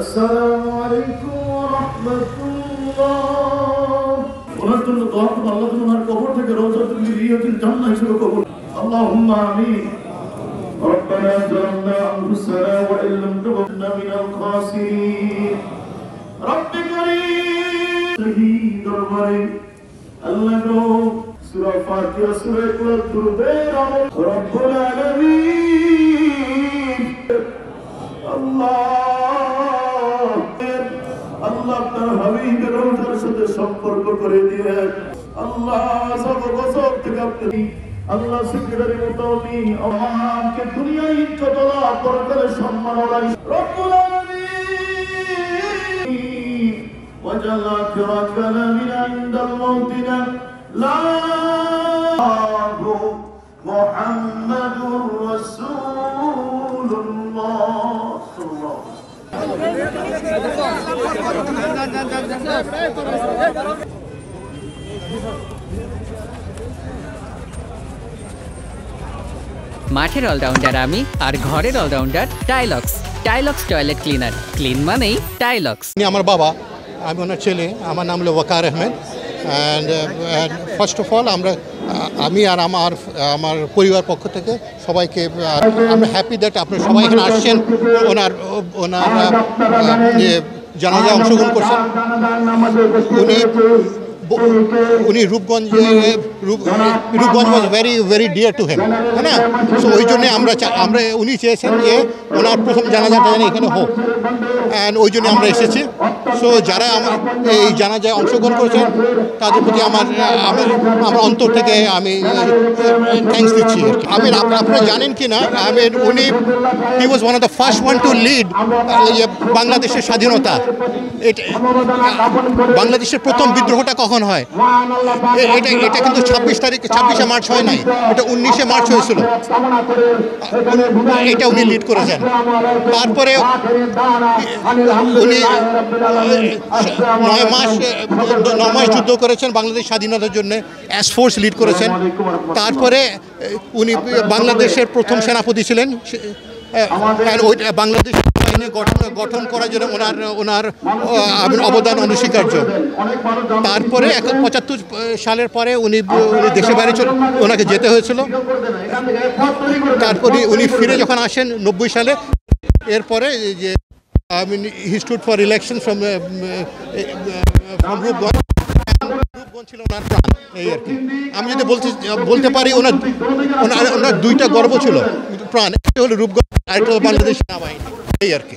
السلام عليكم ورحمة الله. ونحن نطلب الله من القبور تجروزة لرية الجنة يسر قبور. اللهم آمين. ربنا ظلمنا أنفسنا وإن لم تغفر لنا من الخاسرين. رب كريم شهيد الرحيم الله سورة فاتحة سورة الدربير رب العالمين আল্লাহ আপনার হাবিবের রওজার সাথে সম্পর্ক করে দিয়ে আল্লাহ সব গজব থেকে আপনি আল্লাহ সেক্রেটারি মুতাওয়াল্লি আমাকে দুনিয়ায় ইজ্জত লাভ পরকালে সম্মান আলাই রব্বুল আলামিন ওয়াজাল আখিরাত কালামিনা ইনদাল মাউতিনা লা মুহাম্মাদুর রাসূলুল্লাহ সাল্লাল্লাহু মাঠের অলরাউন্ডার আমি আর ঘরের allrounder Tylox. Tylox toilet cleaner, clean মানেই টাইলক্স। আমার বাবা, আমি ওনার ছেলে, আমার নাম হলো Waqar Ahmed. And first of all আমি আর আমার পরিবার পক্ষ থেকে সবাইকে আমরা হ্যাপি দ্যাট আপনারা সবাই এখানে আসছেন, ওনার জানাজায় অংশগ্রহণ করছেন। উনি Rupganj was very very dear to him, হ্যাঁ না? সো ওই জন্যে আমরা উনি চেয়েছেন যে ওনার প্রথম জানাজাটা যেন এখানে হোক, অ্যান্ড ওই জন্য আমরা এসেছি। সো যারা এই জানাজায় অংশগ্রহণ করেছেন তাদের প্রতি আমার অন্তর থেকে আমি থ্যাঙ্কস দিচ্ছি। আপনারা জানেন কি না, উনি he was one of the first one to lead বাংলাদেশের স্বাধীনতা। বাংলাদেশের প্রথম বিদ্রোহটা কখন হয়? এটা কিন্তু 26শে মার্চ হয় নাই, এটা 19শে মার্চ হয়েছিল। এটা উনি লিড করেছেন। তারপরে উনি 9 মাস যুদ্ধ করেছেন বাংলাদেশ স্বাধীনতার জন্য, অ্যাস ফোর্স লিড করেছেন। তারপরে উনি বাংলাদেশের প্রথম সেনাপতি ছিলেন। বাংলাদেশ গঠন করার জন্য ওনার অবদান অনস্বীকার্য। তারপরে 75 সালের পরে উনি দেশে বাইরে ওনাকে যেতে হয়েছিল। তারপরে উনি ফিরে যখন আসেন 90 সালে, এরপরে যে হি stood for election from Rupganj ছিল ওনার প্রাণ, এই আর কি। আমি যদি বলতে পারি ওনার 2টা গর্ব ছিল প্রাণ, একটা হলো রূপগঞ্জ, আরেকটা হলো বাংলাদেশ সেনাবাহিনী, এই আর কি।